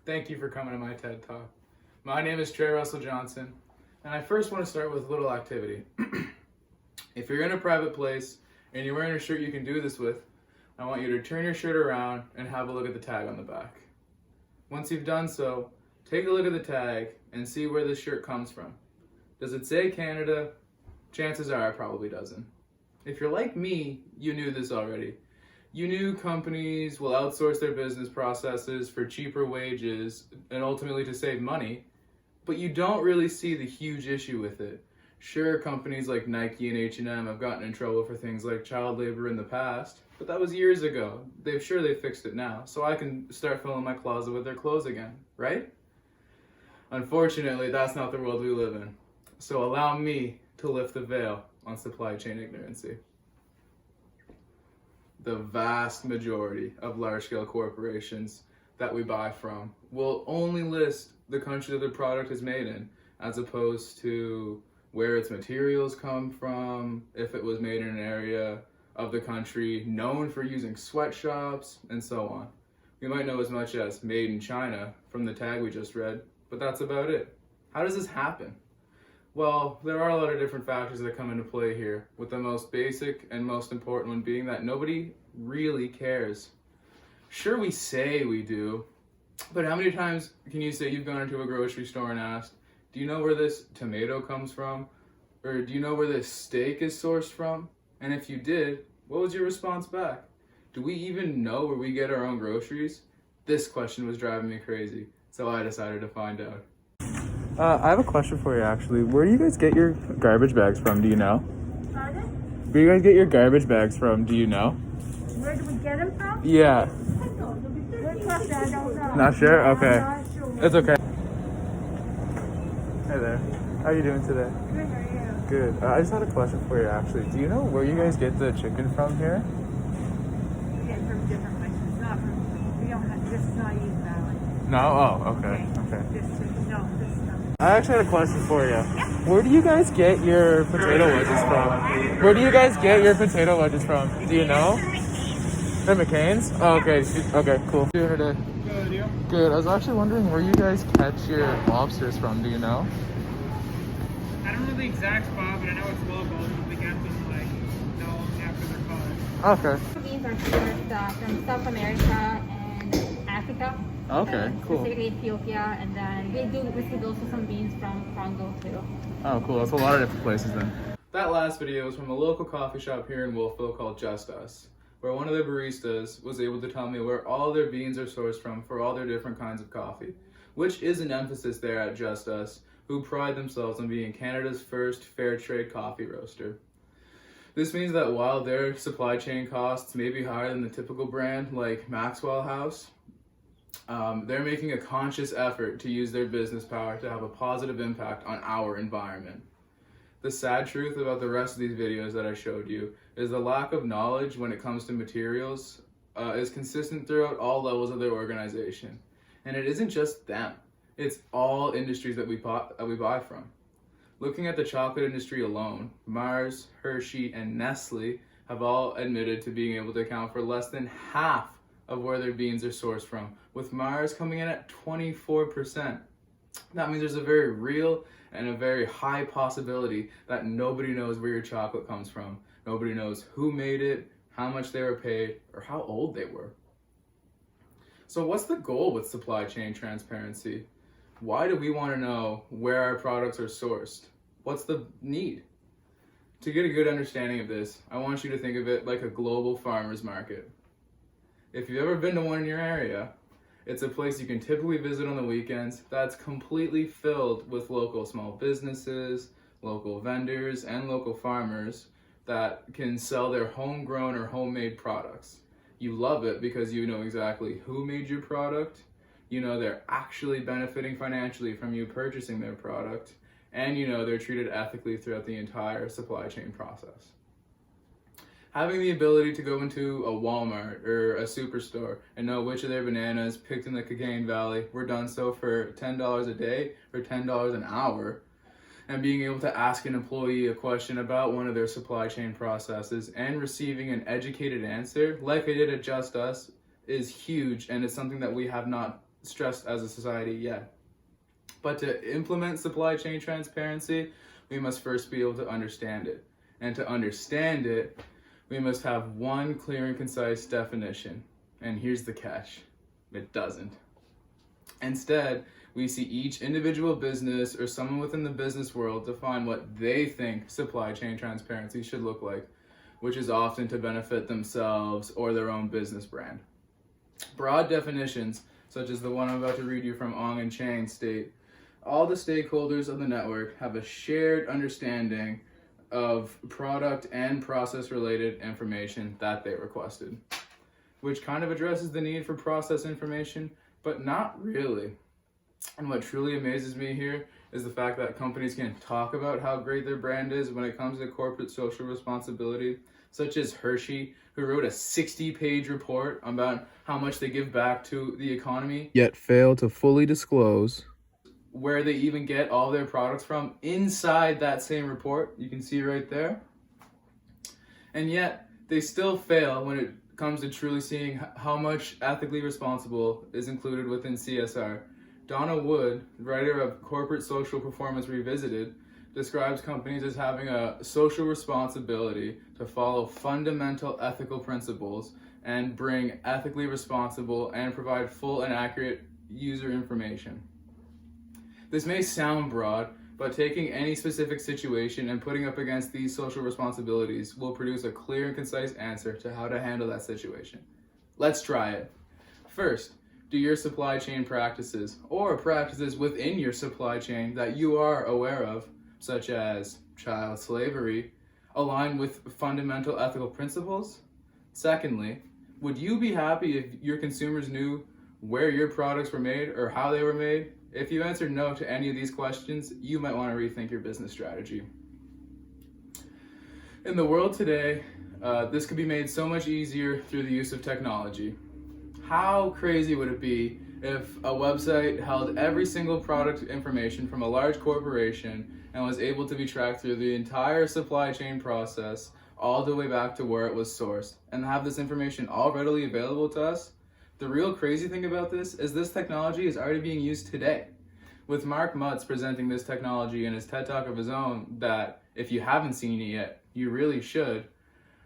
Thank you for coming to my TED Talk. My name is Trey Russell Johnson, and I first want to start with a little activity. If you're in a private place and you're wearing a shirt you can do this with, I want you to turn your shirt around and have a look at the tag on the back. Once you've done so, take a look at the tag and see where this shirt comes from. Does it say Canada? Chances are it probably doesn't. If you're like me, you knew this already. You knew companies will outsource their business processes for cheaper wages and ultimately to save money, but you don't really see the huge issue with it. Sure, companies like Nike and H&M have gotten in trouble for things like child labor in the past, but that was years ago. They fixed it now, so I can start filling my closet with their clothes again, right? Unfortunately, that's not the world we live in. So allow me to lift the veil on supply chain ignorancy. The vast majority of large-scale corporations that we buy from will only list the country that the product is made in, as opposed to where its materials come from, if it was made in an area of the country known for using sweatshops, and so on. We might know as much as made in China from the tag we just read, but that's about it. How does this happen? Well, there are a lot of different factors that come into play here, with the most basic and most important one being that nobody really cares. Sure, we say we do, but how many times can you say you've gone into a grocery store and asked, do you know where this tomato comes from? Or do you know where this steak is sourced from? And if you did, what was your response back? Do we even know where we get our own groceries? This question was driving me crazy, so I decided to find out. I have a question for you, actually. Where do you guys get your garbage bags from? Do you know? Pardon? Where do you guys get your garbage bags from? Do you know? Where do we get them from? Yeah. Good question, I don't know. Not sure? Okay. I'm not sure. It's okay. Hey there. How are you doing today? Good, how are you? Good. I just had a question for you, actually. Do you know where you guys get the chicken from here? We get from different places, not from, we don't have, this is not East Valley. No? Oh, okay. Okay. This is not. I actually had a question for you. Where do you guys get your potato wedges from? Where do you guys get your potato wedges from? Do you know? They're McCain's? Oh, okay. Okay, cool. How are you doing today? Good, you? Good. I was actually wondering where you guys catch your lobsters from. Do you know? I don't know the exact spot, but I know it's local. We get them after they're caught. Okay. Beans are sourced from South America and Africa. Okay, cool. Specifically Ethiopia, and then we do receive also some beans from Congo too. Oh, cool. That's a lot of different places then. That last video was from a local coffee shop here in Wolfville called Just Us, where one of their baristas was able to tell me where all their beans are sourced from for all their different kinds of coffee, which is an emphasis there at Just Us, who pride themselves on being Canada's first fair trade coffee roaster. This means that while their supply chain costs may be higher than the typical brand like Maxwell House, they're making a conscious effort to use their business power to have a positive impact on our environment. The sad truth about the rest of these videos that I showed you is the lack of knowledge when it comes to materials is consistent throughout all levels of their organization. And it isn't just them, it's all industries that we buy from. Looking at the chocolate industry alone, Mars, Hershey, and Nestle have all admitted to being able to account for less than half of where their beans are sourced from, with Mars coming in at 24%. That means there's a very real and a very high possibility that nobody knows where your chocolate comes from. Nobody knows who made it, how much they were paid, or how old they were. So what's the goal with supply chain transparency? Why do we want to know where our products are sourced? What's the need? To get a good understanding of this, I want you to think of it like a global farmer's market. If you've ever been to one in your area, it's a place you can typically visit on the weekends that's completely filled with local small businesses, local vendors, and local farmers that can sell their homegrown or homemade products. You love it because you know exactly who made your product, you know they're actually benefiting financially from you purchasing their product, and you know they're treated ethically throughout the entire supply chain process. Having the ability to go into a Walmart or a superstore and know which of their bananas picked in the Cocaine Valley were done so for $10 a day or $10 an hour, and being able to ask an employee a question about one of their supply chain processes and receiving an educated answer, like I did at Just Us, is huge, and it's something that we have not stressed as a society yet. But to implement supply chain transparency, we must first be able to understand it. And to understand it, we must have one clear and concise definition. And here's the catch: it doesn't. Instead, we see each individual business or someone within the business world define what they think supply chain transparency should look like, which is often to benefit themselves or their own business brand. Broad definitions, such as the one I'm about to read you from Ong and Chang, state, all the stakeholders of the network have a shared understanding of product and process related information that they requested, which kind of addresses the need for process information, but not really. And what truly amazes me here is the fact that companies can talk about how great their brand is when it comes to corporate social responsibility, such as Hershey, who wrote a 60-page report about how much they give back to the economy, yet fail to fully disclose where they even get all their products from inside that same report. You can see right there. And yet they still fail when it comes to truly seeing how much ethically responsible is included within CSR. Donna Wood, writer of Corporate Social Performance Revisited, describes companies as having a social responsibility to follow fundamental ethical principles and bring ethically responsible and provide full and accurate user information. This may sound broad, but taking any specific situation and putting up against these social responsibilities will produce a clear and concise answer to how to handle that situation. Let's try it. First, do your supply chain practices or practices within your supply chain that you are aware of, such as child slavery, align with fundamental ethical principles? Secondly, would you be happy if your consumers knew where your products were made or how they were made? If you answered no to any of these questions, you might want to rethink your business strategy. In the world today, this could be made so much easier through the use of technology. How crazy would it be if a website held every single product information from a large corporation and was able to be tracked through the entire supply chain process all the way back to where it was sourced, and have this information all readily available to us? The real crazy thing about this is this technology is already being used today, with Mark Mutz presenting this technology in his TED Talk of his own that, if you haven't seen it yet, you really should.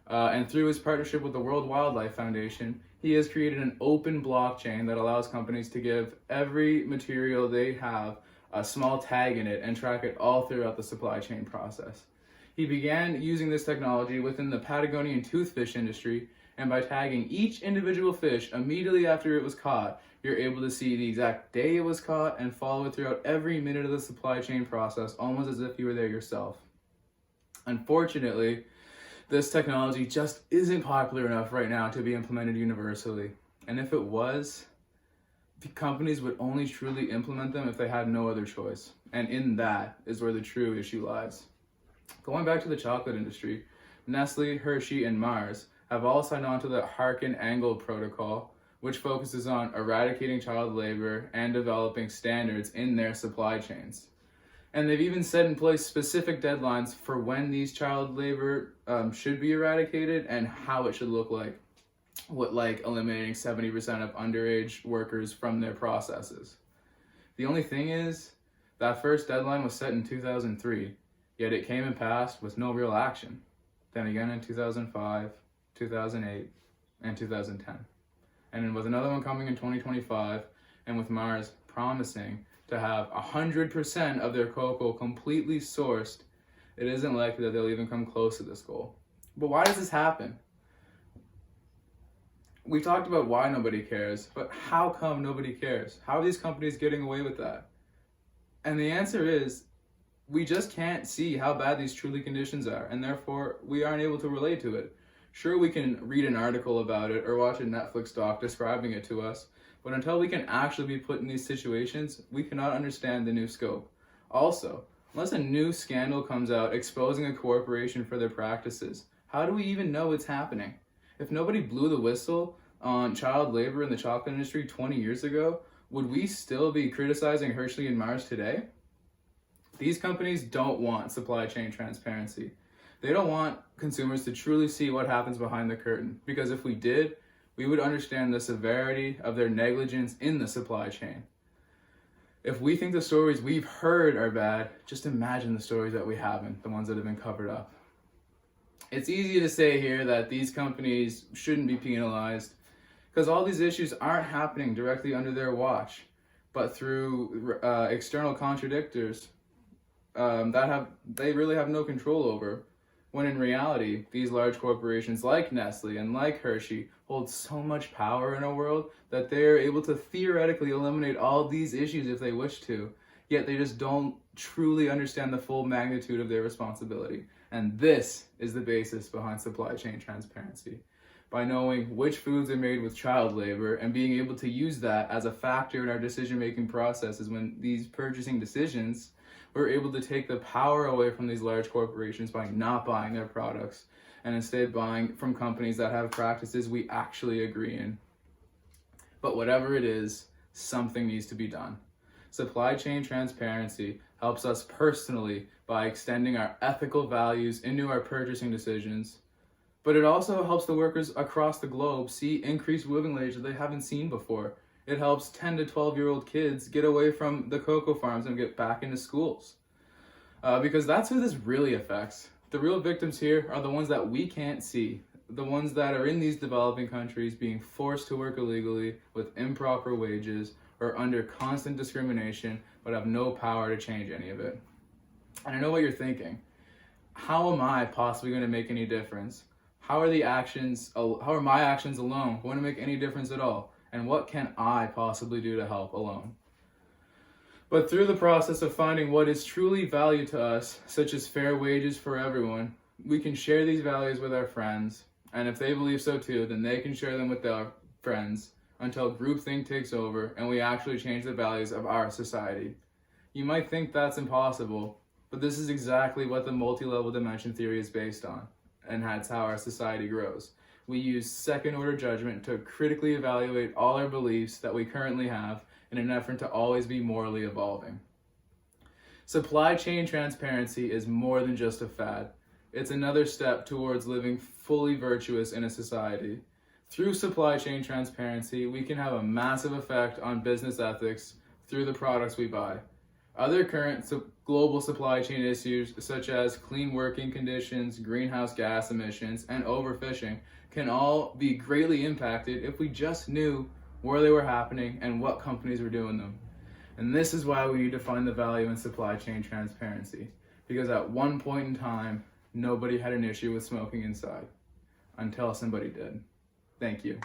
And through his partnership with the World Wildlife Foundation, he has created an open blockchain that allows companies to give every material they have a small tag in it and track it all throughout the supply chain process. He began using this technology within the Patagonian toothfish industry, and by tagging each individual fish immediately after it was caught, you're able to see the exact day it was caught and follow it throughout every minute of the supply chain process, almost as if you were there yourself. Unfortunately, this technology just isn't popular enough right now to be implemented universally. And if it was, the companies would only truly implement them if they had no other choice. And in that is where the true issue lies. Going back to the chocolate industry, Nestle, Hershey, and Mars have all signed on to the Harkin-Engel Protocol, which focuses on eradicating child labor and developing standards in their supply chains. And they've even set in place specific deadlines for when these child labor should be eradicated and how it should look like, like eliminating 70% of underage workers from their processes. The only thing is, that first deadline was set in 2003, yet it came and passed with no real action. Then again in 2005, 2008, and 2010. And then with another one coming in 2025, and with Mars promising to have 100% of their cocoa completely sourced, it isn't likely that they'll even come close to this goal. But why does this happen? We talked about why nobody cares, but how come nobody cares? How are these companies getting away with that? And the answer is, we just can't see how bad these truly conditions are, and therefore we aren't able to relate to it. Sure, we can read an article about it or watch a Netflix doc describing it to us, but until we can actually be put in these situations, we cannot understand the new scope. Also, unless a new scandal comes out exposing a corporation for their practices, how do we even know it's happening? If nobody blew the whistle on child labor in the chocolate industry 20 years ago, would we still be criticizing Hershey and Mars today? These companies don't want supply chain transparency. They don't want consumers to truly see what happens behind the curtain, because if we did, we would understand the severity of their negligence in the supply chain. If we think the stories we've heard are bad, just imagine the stories that we haven't, the ones that have been covered up. It's easy to say here that these companies shouldn't be penalized because all these issues aren't happening directly under their watch, but through external contradictors they really have no control over. When in reality, these large corporations like Nestle and like Hershey hold so much power in our world that they are able to theoretically eliminate all these issues if they wish to, yet they just don't truly understand the full magnitude of their responsibility. And this is the basis behind supply chain transparency. By knowing which foods are made with child labor and being able to use that as a factor in our decision-making processes when these purchasing decisions, we're able to take the power away from these large corporations by not buying their products and instead buying from companies that have practices we actually agree in. But whatever it is, something needs to be done. Supply chain transparency helps us personally by extending our ethical values into our purchasing decisions, but it also helps the workers across the globe see increased living wage that they haven't seen before. It helps 10 to 12-year-old kids get away from the cocoa farms and get back into schools. Because that's who this really affects. The real victims here are the ones that we can't see, the ones that are in these developing countries being forced to work illegally with improper wages or under constant discrimination, but have no power to change any of it. And I know what you're thinking. How am I possibly going to make any difference? How are my actions alone going to make any difference at all? And what can I possibly do to help alone? But through the process of finding what is truly valued to us, such as fair wages for everyone, we can share these values with our friends. And if they believe so too, then they can share them with their friends until groupthink takes over and we actually change the values of our society. You might think that's impossible, but this is exactly what the multi-level dimension theory is based on, and that's how our society grows. We use second-order judgment to critically evaluate all our beliefs that we currently have in an effort to always be morally evolving. Supply chain transparency is more than just a fad. It's another step towards living fully virtuous in a society. Through supply chain transparency, we can have a massive effect on business ethics through the products we buy. Other current global supply chain issues, such as clean working conditions, greenhouse gas emissions, and overfishing, can all be greatly impacted if we just knew where they were happening and what companies were doing them. And this is why we need to find the value in supply chain transparency, because at one point in time, nobody had an issue with smoking inside, until somebody did. Thank you.